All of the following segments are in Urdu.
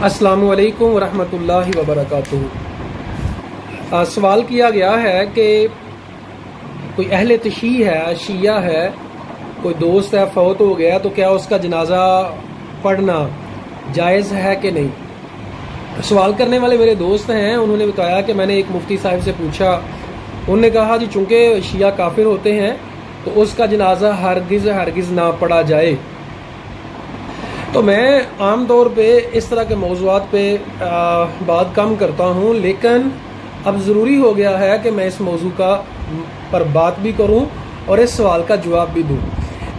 السلام علیکم ورحمۃ اللہ وبرکاتہ۔ سوال کیا گیا ہے کہ کوئی اہل تشیع ہے، شیعہ ہے، کوئی دوست ہے فوت ہو گیا تو کیا اس کا جنازہ پڑھنا جائز ہے کہ نہیں؟ سوال کرنے والے میرے دوست ہیں، انہوں نے بتایا کہ میں نے ایک مفتی صاحب سے پوچھا، انہوں نے کہا جی چونکہ شیعہ کافر ہوتے ہیں تو اس کا جنازہ ہرگز نہ پڑھا جائے۔ تو میں عام طور پہ اس طرح کے موضوعات پہ بات کم کرتا ہوں، لیکن اب ضروری ہو گیا ہے کہ میں اس موضوع پر بات بھی کروں اور اس سوال کا جواب بھی دوں۔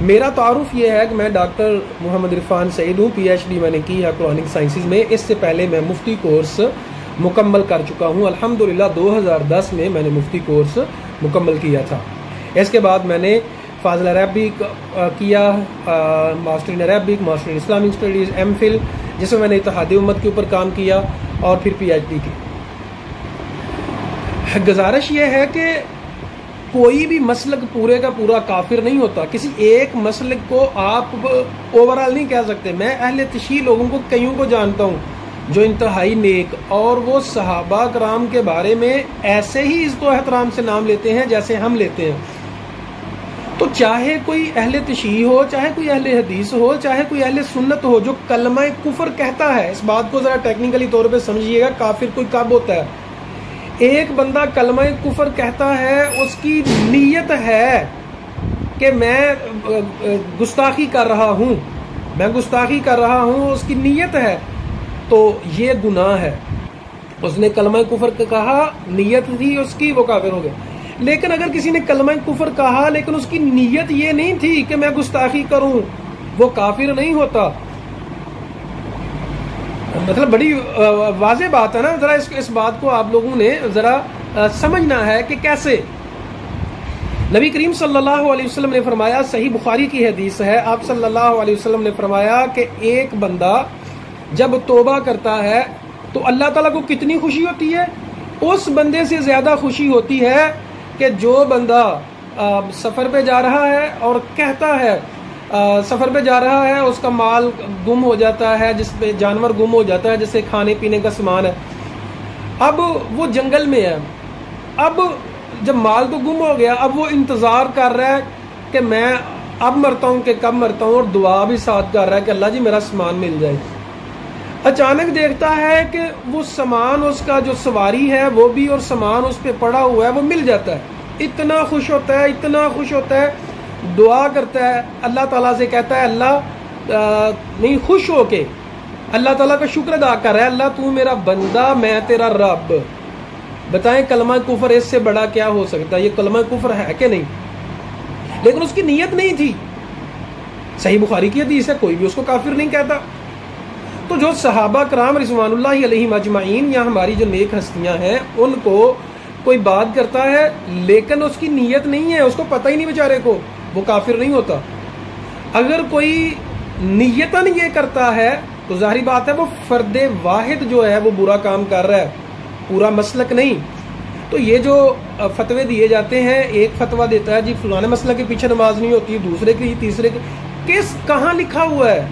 میرا تعارف یہ ہے کہ میں ڈاکٹر محمد عرفان سعید ہوں، پی ایچ ڈی میں نے کی ہے قرآنک سائنسز میں۔ اس سے پہلے میں مفتی کورس مکمل کر چکا ہوں، الحمدللہ 2010 میں نے مفتی کورس مکمل کیا تھا۔ اس کے بعد میں نے فاضل عربک کیا، master in Arabic, master in Islamic studies, M Phil, جس میں نے اتحاد امت کے اوپر کام کیا، اور پھر پی ایچ ڈی کی۔ گزارش یہ ہے کہ کوئی بھی مسلک پورے کا پورا کافر نہیں ہوتا، کسی ایک مسلک کو آپ اوورال نہیں کہہ سکتے۔ میں اہل تشیع لوگوں کو کئیوں کو جانتا ہوں جو انتہائی نیک، اور وہ صحابہ کرام کے بارے میں ایسے ہی عزت و احترام سے نام لیتے ہیں جیسے ہم لیتے ہیں۔ تو چاہے کوئی اہل تشیع ہو، چاہے کوئی اہل حدیث ہو، چاہے کوئی اہل سنت ہو، جو کلمہ کفر کہتا ہے، اس بات کو ذرا ٹیکنیکلی طور پہ سمجھیے گا، کافر کوئی کب ہوتا ہے؟ ایک بندہ کلمہ کفر کہتا ہے، اس کی نیت ہے کہ میں گستاخی کر رہا ہوں، اس کی نیت ہے، تو یہ گناہ ہے۔ اس نے کلمہ کفر کہا، نیت تھی اس کی، وہ کافر ہو گیا۔ لیکن اگر کسی نے کلمہ کفر کہا لیکن اس کی نیت یہ نہیں تھی کہ میں گستاخی کروں، وہ کافر نہیں ہوتا۔ مطلب بڑی واضح بات ہے نا، ذرا اس بات کو آپ لوگوں نے ذرا سمجھنا ہے کہ کیسے۔ نبی کریم صلی اللہ علیہ وسلم نے فرمایا، صحیح بخاری کی حدیث ہے، آپ صلی اللہ علیہ وسلم نے فرمایا کہ ایک بندہ جب توبہ کرتا ہے تو اللہ تعالیٰ کو کتنی خوشی ہوتی ہے؟ اس بندے سے زیادہ خوشی ہوتی ہے کہ جو بندہ سفر پہ جا رہا ہے اور کہتا ہے، سفر پہ جا رہا ہے، اس کا مال گم ہو جاتا ہے، جس پہ جانور گم ہو جاتا ہے، جیسے کھانے پینے کا سامان ہے، اب وہ جنگل میں ہے، اب جب مال تو گم ہو گیا، اب وہ انتظار کر رہا ہے کہ میں اب مرتا ہوں کہ کب مرتا ہوں، اور دعا بھی ساتھ کر رہا ہے کہ اللہ جی میرا سامان مل جائے۔ اچانک دیکھتا ہے کہ وہ سامان، اس کا جو سواری ہے وہ بھی، اور سامان اس پہ پڑا ہوا ہے، وہ مل جاتا ہے۔ اتنا خوش ہوتا ہے، دعا کرتا ہے، اللہ تعالیٰ سے کہتا ہے، اللہ نہیں، خوش ہو کے اللہ تعالیٰ کا شکر ادا کر رہا ہے، اللہ تو میرا بندہ، میں تیرا رب۔ بتائیں کلمہ کفر اس سے بڑا کیا ہو سکتا ہے؟ یہ کلمہ کفر ہے کہ نہیں؟ لیکن اس کی نیت نہیں تھی۔ صحیح بخاری کی حدیث ہے، کوئی بھی اس کو کافر نہیں کہتا۔ تو جو صحابہ کرام رضوان اللہ علیہم اجمعین یا ہماری جو نیک ہستیاں ہیں، ان کو کوئی بات کرتا ہے لیکن اس کی نیت نہیں ہے، اس کو پتہ ہی نہیں بیچارے کو، وہ کافر نہیں ہوتا۔ اگر کوئی نیتاً یہ کرتا ہے تو ظاہری بات ہے وہ فرد واحد جو ہے وہ برا کام کر رہا ہے، پورا مسلک نہیں۔ تو یہ جو فتوے دیے جاتے ہیں، ایک فتویٰ دیتا ہے جی فلانے مسلک کے پیچھے نماز نہیں ہوتی، دوسرے کی، تیسرے کی، کہاں لکھا ہوا ہے؟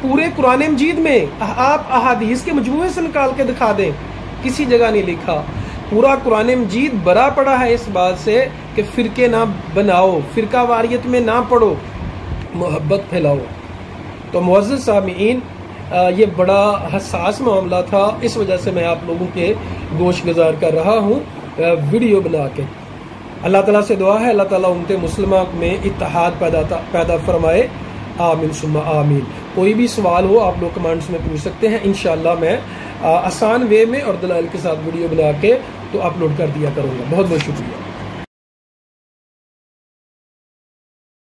پورے قرآن مجید میں آپ احادیث کے مجموعے سے نکال کے دکھا دیں، کسی جگہ نہیں لکھا۔ پورا قرآن مجید برا پڑا ہے اس بات سے کہ فرقے نہ بناؤ، فرقہ واریت میں نہ پڑو، محبت پھیلاؤ۔ تو معزز سامعین، یہ بڑا حساس معاملہ تھا، اس وجہ سے میں آپ لوگوں کے گوش گزار کر رہا ہوں ویڈیو بنا کے۔ اللہ تعالیٰ سے دعا ہے اللہ تعالیٰ امت مسلمہ میں اتحاد پیدا فرمائے، آمین ثم آمین۔ کوئی بھی سوال ہو آپ لوگ کمنٹس میں پوچھ سکتے ہیں، انشاءاللہ میں آسان وے میں اور دلائل کے ساتھ ویڈیو بنا کے تو اپلوڈ کر دیا کروں گا۔ بہت بہت شکریہ۔